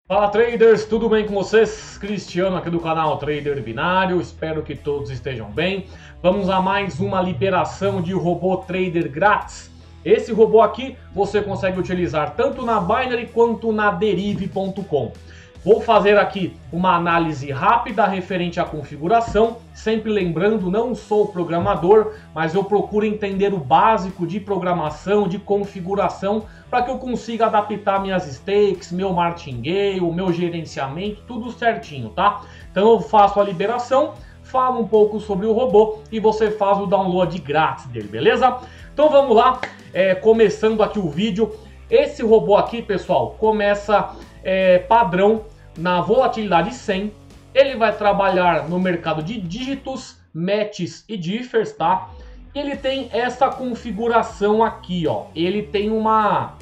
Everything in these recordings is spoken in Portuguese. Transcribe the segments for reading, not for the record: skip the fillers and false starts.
Fala traders, tudo bem com vocês? Cristiano aqui do canal Trader Binário, espero que todos estejam bem. Vamos a mais uma liberação de robô trader grátis. Esse robô aqui você consegue utilizar tanto na Binary quanto na Derive.com. Vou fazer aqui uma análise rápida referente à configuração, sempre lembrando, não sou programador, mas eu procuro entender o básico de programação, de configuração, para que eu consiga adaptar minhas stakes, meu martingale, o meu gerenciamento, tudo certinho, tá? Então eu faço a liberação, falo um pouco sobre o robô e você faz o download grátis dele, beleza? Então vamos lá, começando aqui o vídeo. Esse robô aqui, pessoal, começa padrão na volatilidade 100, ele vai trabalhar no mercado de dígitos, matches e differs, tá? Ele tem essa configuração aqui, ó. Ele tem uma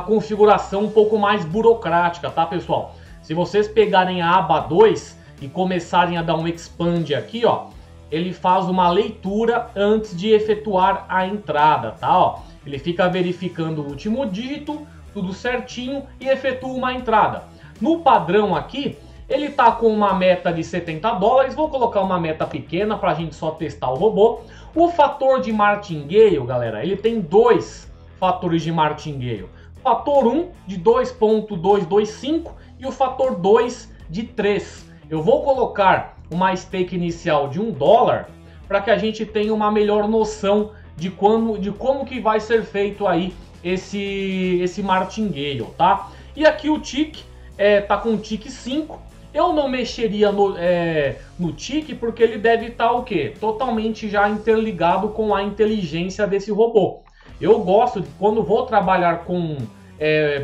configuração um pouco mais burocrática, tá, pessoal? Se vocês pegarem a aba 2 e começarem a dar um expand aqui, ó, ele faz uma leitura antes de efetuar a entrada, tá? Ó, ele fica verificando o último dígito, tudo certinho, e efetua uma entrada. No padrão aqui, ele tá com uma meta de $70, vou colocar uma meta pequena para a gente só testar o robô. O fator de martingale, galera, ele tem dois fatores de martingale. O fator 1 de 2.225 e o fator 2 de 3. Eu vou colocar uma stake inicial de $1 para que a gente tenha uma melhor noção de como que vai ser feito aí esse martingale, tá? E aqui o tick tá com tick 5. Eu não mexeria no tick porque ele deve estar o quê? Totalmente já interligado com a inteligência desse robô. Eu gosto, quando vou trabalhar com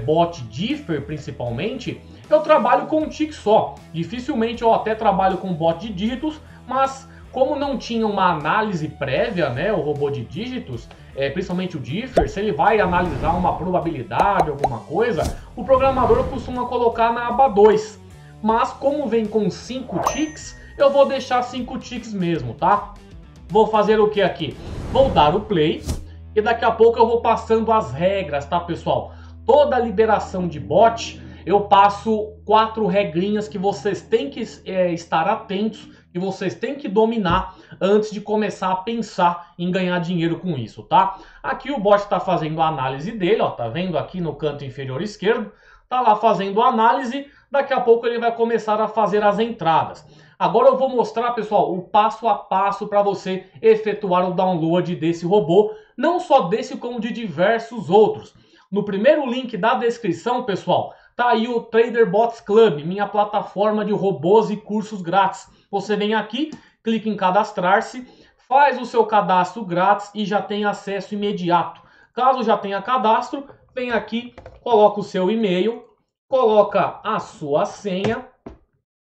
bot differ principalmente, eu trabalho com um tick só. Dificilmente eu até trabalho com bot de dígitos, mas como não tinha uma análise prévia, né, o robô de dígitos, principalmente o differ, se ele vai analisar uma probabilidade, alguma coisa, o programador costuma colocar na aba 2. Mas como vem com 5 ticks, eu vou deixar 5 ticks mesmo, tá? Vou fazer o que aqui? Vou dar o play e daqui a pouco eu vou passando as regras, tá, pessoal? Toda liberação de bot, eu passo 4 regrinhas que vocês têm que estar atentos, que vocês têm que dominar antes de começar a pensar em ganhar dinheiro com isso, tá? Aqui o bot está fazendo a análise dele, ó, tá vendo aqui no canto inferior esquerdo? Tá lá fazendo a análise, daqui a pouco ele vai começar a fazer as entradas. Agora eu vou mostrar, pessoal, o passo a passo para você efetuar o download desse robô, não só desse como de diversos outros. No primeiro link da descrição, pessoal, tá aí o Trader Bots Club, minha plataforma de robôs e cursos grátis. Você vem aqui, clica em cadastrar-se, faz o seu cadastro grátis e já tem acesso imediato. Caso já tenha cadastro, vem aqui, coloca o seu e-mail, coloca a sua senha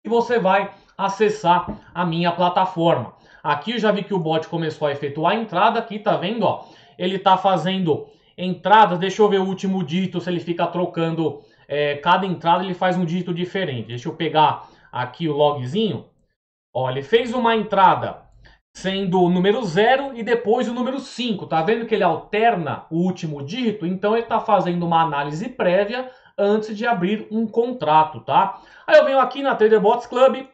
e você vai acessar a minha plataforma. Aqui eu já vi que o bot começou a efetuar a entrada, aqui tá vendo, ó, ele tá fazendo entradas, deixa eu ver o último dígito, se ele fica trocando, cada entrada ele faz um dígito diferente. Deixa eu pegar aqui o logzinho. Ó, ele fez uma entrada sendo o número 0 e depois o número 5. Tá vendo que ele alterna o último dígito? Então ele está fazendo uma análise prévia antes de abrir um contrato, tá? Aí eu venho aqui na Trader Bots Club,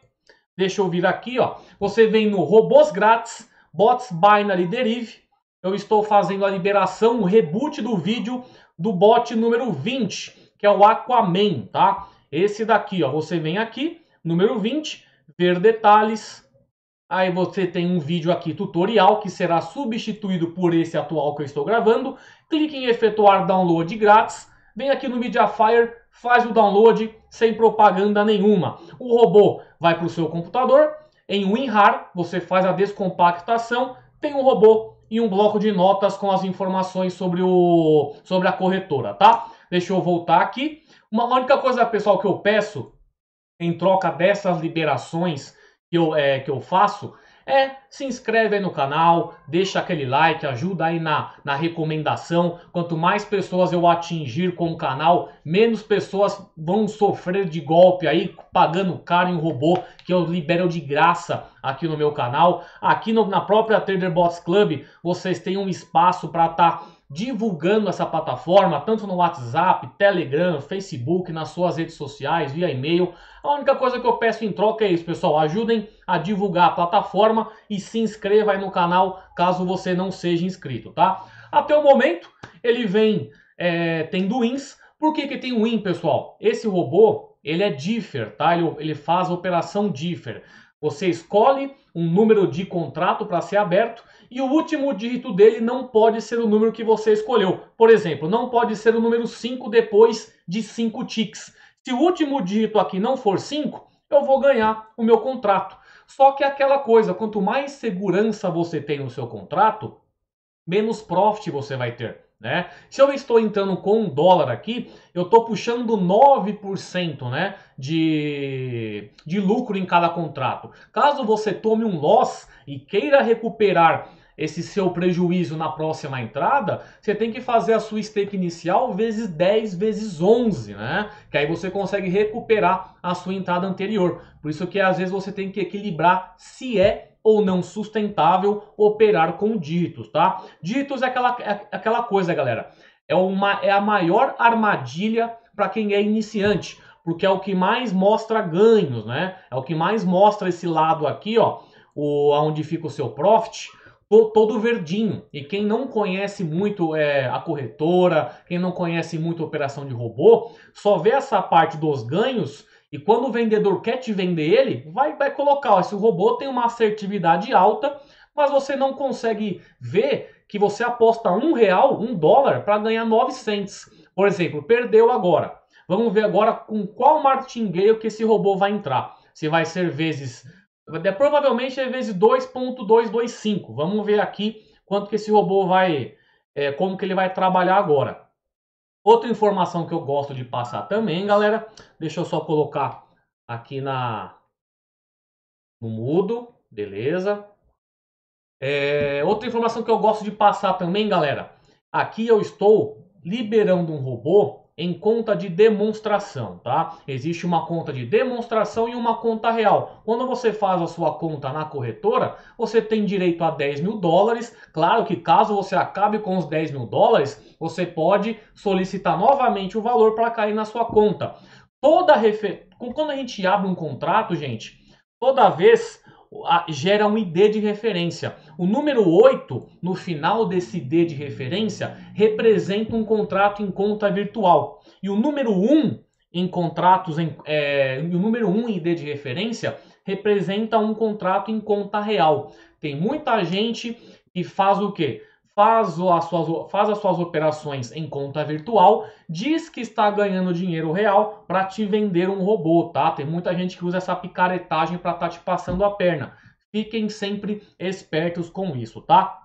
deixa eu vir aqui, ó. Você vem no Robôs Grátis, Bots Binary Derive. Eu estou fazendo a liberação, o reboot do vídeo do bot número 20, que é o Aquaman, tá? Esse daqui, ó. Você vem aqui, número 20, ver detalhes. Aí você tem um vídeo aqui tutorial que será substituído por esse atual que eu estou gravando. Clique em efetuar download grátis. Vem aqui no Mediafire, faz o download sem propaganda nenhuma. O robô vai para o seu computador. Em WinRAR, você faz a descompactação. Tem um robô e um bloco de notas com as informações sobre a corretora, tá? Deixa eu voltar aqui. Uma única coisa, pessoal, que eu peço em troca dessas liberações que eu faço, se inscreve aí no canal, deixa aquele like, ajuda aí na recomendação. Quanto mais pessoas eu atingir com o canal, menos pessoas vão sofrer de golpe aí, pagando caro em um robô que eu libero de graça aqui no meu canal. Aqui na própria Trader Bots Club, vocês têm um espaço para estar divulgando essa plataforma, tanto no WhatsApp, Telegram, Facebook, nas suas redes sociais, via e-mail. A única coisa que eu peço em troca é isso, pessoal. Ajudem a divulgar a plataforma e se inscreva aí no canal, caso você não seja inscrito, tá? Até o momento, ele vem tendo wins. Por que tem win, pessoal? Esse robô, ele é differ, tá? Ele faz a operação differ. Você escolhe um número de contrato para ser aberto e o último dígito dele não pode ser o número que você escolheu. Por exemplo, não pode ser o número 5 depois de 5 ticks. Se o último dígito aqui não for 5, eu vou ganhar o meu contrato. Só que é aquela coisa, quanto mais segurança você tem no seu contrato, menos profit você vai ter. Né? Se eu estou entrando com $1 aqui, eu estou puxando 9%, né, de lucro em cada contrato. Caso você tome um loss e queira recuperar esse seu prejuízo na próxima entrada, você tem que fazer a sua stake inicial vezes 10 vezes 11, né? Que aí você consegue recuperar a sua entrada anterior. Por isso que às vezes você tem que equilibrar se é ou não sustentável operar com dígitos, tá? Dígitos é aquela coisa, galera. É a maior armadilha para quem é iniciante, porque é o que mais mostra ganhos, né? É o que mais mostra esse lado aqui, ó, onde fica o seu profit, todo verdinho. E quem não conhece muito a corretora, quem não conhece muito a operação de robô, só vê essa parte dos ganhos. E quando o vendedor quer te vender ele, vai colocar, ó, esse robô tem uma assertividade alta, mas você não consegue ver que você aposta R$1, $1 para ganhar 9 cents. Por exemplo, perdeu agora. Vamos ver agora com qual martingale que esse robô vai entrar. Se vai ser vezes... provavelmente é vezes 2.225. Vamos ver aqui quanto que esse robô vai... como que ele vai trabalhar agora. Outra informação que eu gosto de passar também, galera, deixa eu só colocar aqui no mudo, beleza. Outra informação que eu gosto de passar também, galera, aqui eu estou liberando um robô em conta de demonstração, tá? Existe uma conta de demonstração e uma conta real. Quando você faz a sua conta na corretora, você tem direito a $10.000. Claro que caso você acabe com os $10.000, você pode solicitar novamente o valor para cair na sua conta. Quando a gente abre um contrato, gente, toda vez gera um ID de referência. O número 8 no final desse ID de referência representa um contrato em conta virtual. E o número 1 em contratos o número 1 em ID de referência representa um contrato em conta real. Tem muita gente que faz o quê? Faz as suas operações em conta virtual, diz que está ganhando dinheiro real para te vender um robô, tá? Tem muita gente que usa essa picaretagem para estar te passando a perna. Fiquem sempre espertos com isso, tá?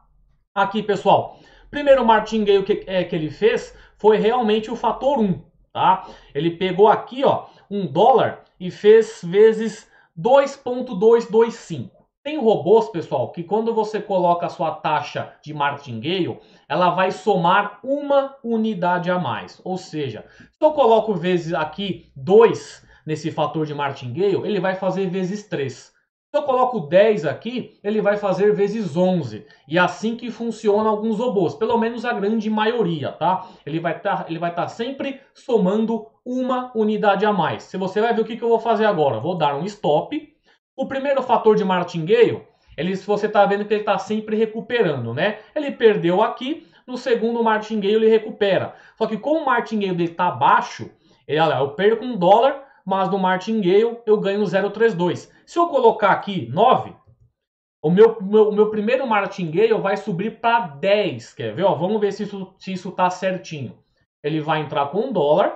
Aqui, pessoal, primeiro martingale que ele fez foi realmente o fator 1, tá? Ele pegou aqui, ó, $1 e fez vezes 2.225. Tem robôs, pessoal, que quando você coloca a sua taxa de martingale, ela vai somar uma unidade a mais. Ou seja, se eu coloco vezes aqui 2 nesse fator de martingale, ele vai fazer vezes 3. Se eu coloco 10 aqui, ele vai fazer vezes 11. E é assim que funcionam alguns robôs, pelo menos a grande maioria, tá? Ele vai estar sempre somando uma unidade a mais. Se você vai ver o que eu vou fazer agora, vou dar um stop. O primeiro fator de martingale, você está vendo que ele está sempre recuperando, né? Ele perdeu aqui, no segundo martingale ele recupera. Só que como o martingale dele está baixo, eu perco $1, mas no martingale eu ganho 0,32. Se eu colocar aqui 9, o meu primeiro martingale vai subir para 10. Quer ver? Ó, vamos ver se isso está certinho. Ele vai entrar com $1.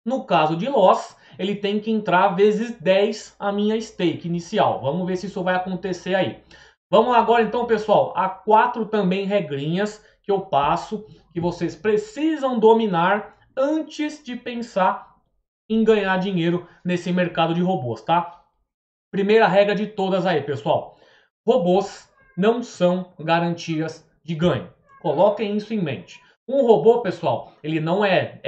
No caso de loss, ele tem que entrar vezes 10 a minha stake inicial. Vamos ver se isso vai acontecer aí. Vamos lá agora então, pessoal. Há 4 também regrinhas que eu passo, que vocês precisam dominar antes de pensar em ganhar dinheiro nesse mercado de robôs, tá? Primeira regra de todas aí, pessoal. Robôs não são garantias de ganho. Coloquem isso em mente. Um robô, pessoal, ele não é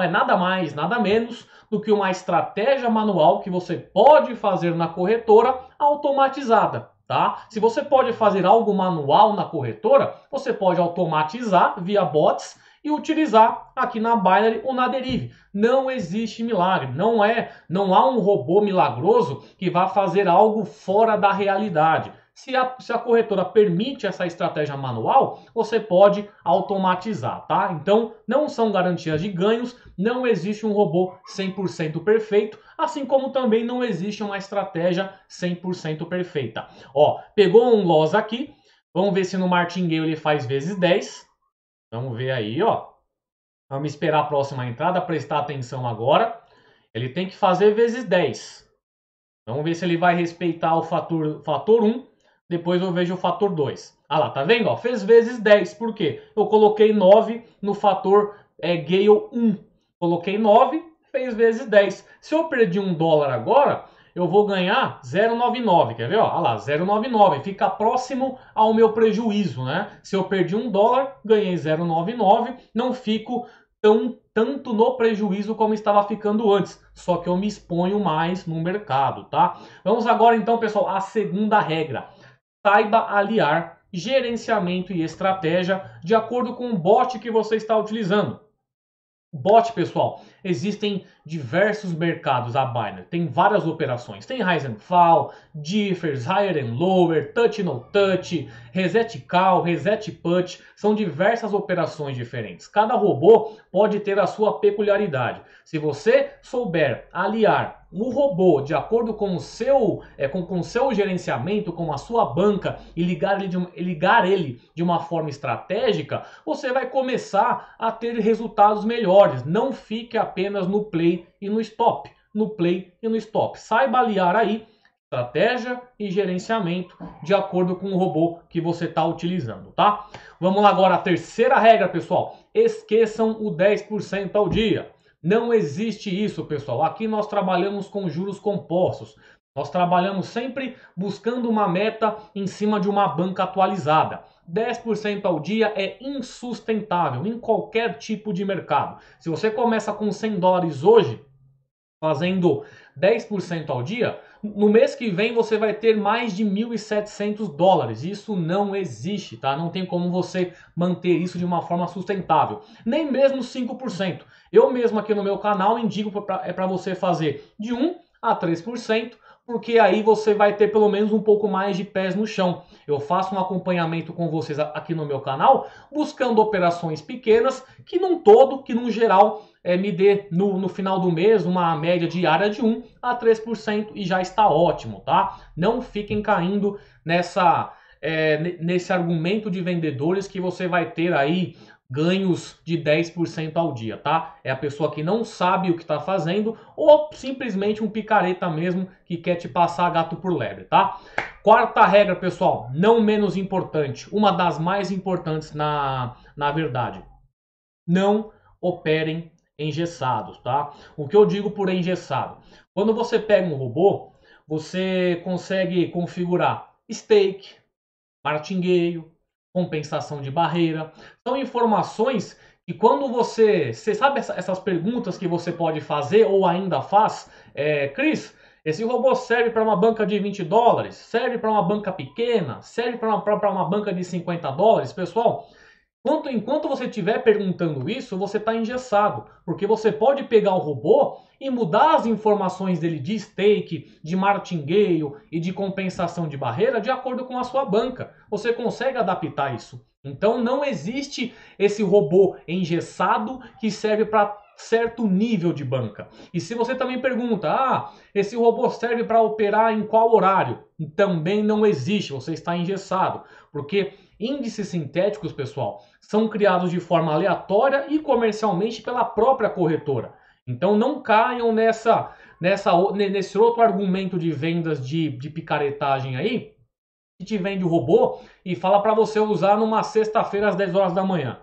nada mais, nada menos do que uma estratégia manual que você pode fazer na corretora automatizada, tá? Se você pode fazer algo manual na corretora, você pode automatizar via bots e utilizar aqui na Binary ou na Derive. Não existe milagre, não há um robô milagroso que vá fazer algo fora da realidade. Se a corretora permite essa estratégia manual, você pode automatizar, tá? Então, não são garantias de ganhos, não existe um robô 100% perfeito, assim como também não existe uma estratégia 100% perfeita. Ó, pegou um loss aqui, vamos ver se no Martingale ele faz vezes 10. Vamos ver aí, ó. Vamos esperar a próxima entrada, prestar atenção agora. Ele tem que fazer vezes 10. Vamos ver se ele vai respeitar o fator 1. Depois eu vejo o fator 2. Ah lá, tá vendo? Ó, fez vezes 10. Por quê? Eu coloquei 9 no fator Gale 1. Coloquei 9, fez vezes 10. Se eu perdi $1 agora, eu vou ganhar 0,99. Quer ver? Ó, ah lá, 0,99. Fica próximo ao meu prejuízo, né? Se eu perdi $1, ganhei 0,99. Não fico tanto no prejuízo como estava ficando antes, só que eu me exponho mais no mercado, tá? Vamos agora então, pessoal, à segunda regra. Saiba aliar gerenciamento e estratégia de acordo com o bot que você está utilizando. Bot, pessoal, existem diversos mercados a Binary, tem várias operações, tem Rise and Fall, Differs, Higher and Lower, Touch No Touch, Reset Call, Reset Put, são diversas operações diferentes. Cada robô pode ter a sua peculiaridade. Se você souber aliar o robô de acordo com o seu, gerenciamento, com a sua banca e ligar ele de uma forma estratégica, você vai começar a ter resultados melhores. Não fique apenas no play e no stop. No play e no stop. Saiba aliar aí estratégia e gerenciamento de acordo com o robô que você está utilizando, tá? Vamos lá agora, a terceira regra, pessoal. Esqueçam o 10% ao dia. Não existe isso, pessoal. Aqui nós trabalhamos com juros compostos. Nós trabalhamos sempre buscando uma meta em cima de uma banca atualizada. 10% ao dia é insustentável em qualquer tipo de mercado. Se você começa com $100 hoje, fazendo 10% ao dia, no mês que vem você vai ter mais de $1.700. Isso não existe, tá? Não tem como você manter isso de uma forma sustentável. Nem mesmo 5%. Eu mesmo aqui no meu canal indico para você fazer de 1 a 3%, porque aí você vai ter pelo menos um pouco mais de pés no chão. Eu faço um acompanhamento com vocês aqui no meu canal, buscando operações pequenas, que num geral, me dê no final do mês uma média diária de 1 a 3% e já está ótimo, tá? Não fiquem caindo nesse argumento de vendedores que você vai ter aí ganhos de 10% ao dia, tá? É a pessoa que não sabe o que está fazendo ou simplesmente um picareta mesmo que quer te passar gato por lebre, tá? Quarta regra, pessoal, não menos importante, uma das mais importantes na verdade. Não operem engessados, tá? O que eu digo por engessado? Quando você pega um robô, você consegue configurar stake, martingale, compensação de barreira. São informações que quando você sabe essas perguntas que você pode fazer ou ainda faz, Cris, esse robô serve para uma banca de $20? Serve para uma banca pequena? Serve para uma banca de $50? Pessoal, enquanto você estiver perguntando isso, você está engessado, porque você pode pegar o robô e mudar as informações dele de stake, de martingale e de compensação de barreira de acordo com a sua banca. Você consegue adaptar isso. Então não existe esse robô engessado que serve para certo nível de banca. E se você também pergunta, esse robô serve para operar em qual horário? Também não existe, você está engessado, porque índices sintéticos, pessoal, são criados de forma aleatória e comercialmente pela própria corretora. Então não caiam nesse outro argumento de vendas de picaretagem aí, que te vende o robô e fala para você usar numa sexta-feira às 10 horas da manhã.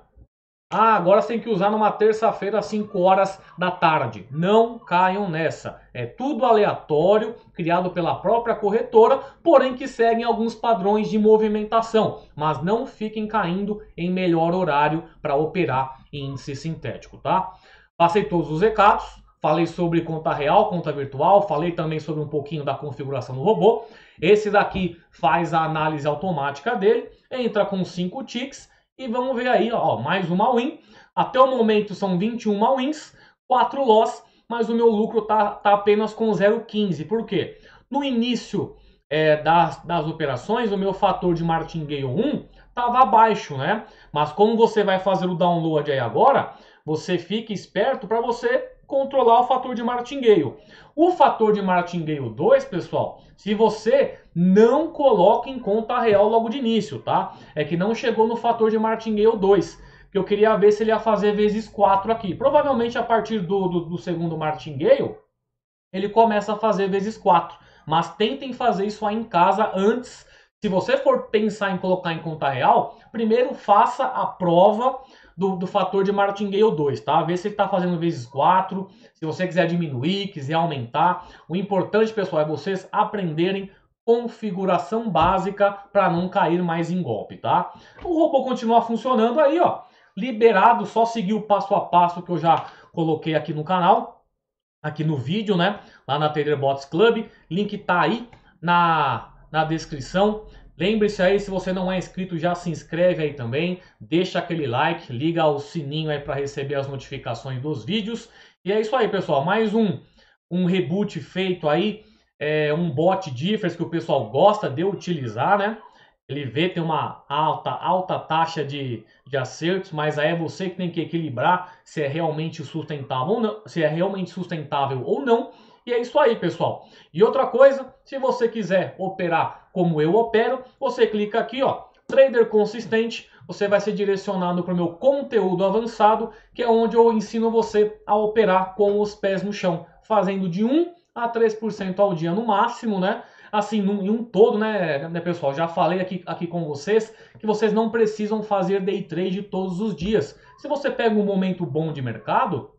Agora você tem que usar numa terça-feira às 5 horas da tarde. Não caiam nessa. É tudo aleatório, criado pela própria corretora, porém que seguem alguns padrões de movimentação. Mas não fiquem caindo em melhor horário para operar em índice sintético, tá? Passei todos os recados. falei sobre conta real, conta virtual, falei também sobre um pouquinho da configuração do robô. Esse daqui faz a análise automática dele, entra com 5 ticks e vamos ver aí, ó, mais uma win. Até o momento são 21 wins, 4 loss, mas o meu lucro tá apenas com 0,15. Por quê? No início das operações, o meu fator de martingale 1 estava abaixo, né? Mas como você vai fazer o download aí agora, você fica esperto para você controlar o fator de martingale. O fator de martingale 2, pessoal, se você não coloca em conta real logo de início, tá? É que não chegou no fator de martingale 2, que eu queria ver se ele ia fazer vezes 4 aqui. Provavelmente a partir do segundo martingale, ele começa a fazer vezes 4. Mas tentem fazer isso aí em casa antes. Se você for pensar em colocar em conta real, primeiro faça a prova do fator de martingale 2, tá? Vê se ele está fazendo vezes 4, se você quiser diminuir, quiser aumentar. O importante, pessoal, é vocês aprenderem configuração básica para não cair mais em golpe, tá? O robô continua funcionando aí, ó. Liberado, só seguir o passo a passo que eu já coloquei aqui no canal, aqui no vídeo, né? Lá na TraderBots Club. Link tá aí na descrição. Lembre-se aí, se você não é inscrito, já se inscreve aí também, deixa aquele like, liga o sininho aí para receber as notificações dos vídeos. E é isso aí, pessoal, mais um reboot feito aí, um bot differs que o pessoal gosta de utilizar, né? Ele vê tem uma alta taxa de acertos, mas aí é você que tem que equilibrar se é realmente sustentável ou não, se é realmente sustentável ou não. E é isso aí, pessoal. E outra coisa, se você quiser operar como eu opero, você clica aqui, ó, Trader Consistente, você vai ser direcionado para o meu conteúdo avançado, que é onde eu ensino você a operar com os pés no chão, fazendo de 1 a 3% ao dia no máximo, né? Assim, em um todo, né, pessoal? Já falei aqui com vocês que vocês não precisam fazer day trade todos os dias. Se você pega um momento bom de mercado,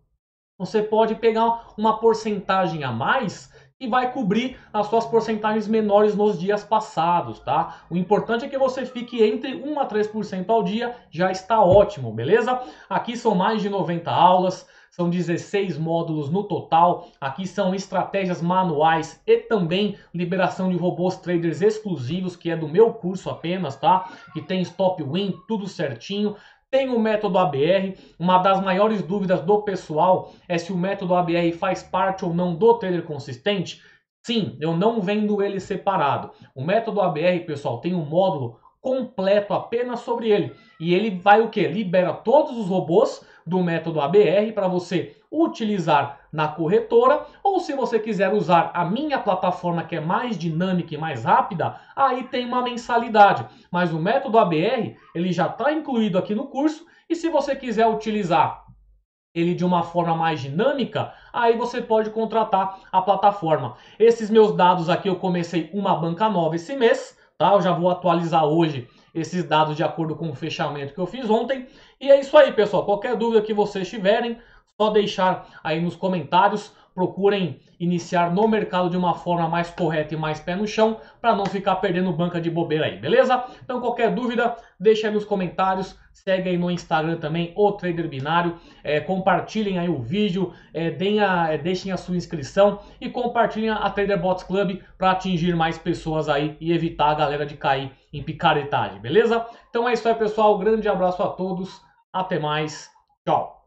você pode pegar uma porcentagem a mais e vai cobrir as suas porcentagens menores nos dias passados, tá? O importante é que você fique entre 1 a 3% ao dia, já está ótimo, beleza? Aqui são mais de 90 aulas, são 16 módulos no total. Aqui são estratégias manuais e também liberação de robôs traders exclusivos, que é do meu curso apenas, tá? Que tem stop win, tudo certinho. Tem o método ABR, uma das maiores dúvidas do pessoal é se o método ABR faz parte ou não do trader consistente. Sim, eu não vendo ele separado. O método ABR, pessoal, tem um módulo completo apenas sobre ele. E ele vai o que? Libera todos os robôs do método ABR para você utilizar na corretora, ou se você quiser usar a minha plataforma que é mais dinâmica e mais rápida, aí tem uma mensalidade. Mas o método ABR, ele já está incluído aqui no curso, e se você quiser utilizar ele de uma forma mais dinâmica, aí você pode contratar a plataforma. Esses meus dados aqui, eu comecei uma banca nova esse mês, tá? Eu já vou atualizar hoje esses dados de acordo com o fechamento que eu fiz ontem. E é isso aí, pessoal. Qualquer dúvida que vocês tiverem, só deixar aí nos comentários. Procurem iniciar no mercado de uma forma mais correta e mais pé no chão, para não ficar perdendo banca de bobeira aí, beleza? Então qualquer dúvida, deixa aí nos comentários. Segue aí no Instagram também, o Trader Binário. Compartilhem aí o vídeo, deixem a sua inscrição e compartilhem a TraderBots Club para atingir mais pessoas aí e evitar a galera de cair em picaretagem, beleza? Então é isso aí, pessoal. Grande abraço a todos. Até mais. Tchau.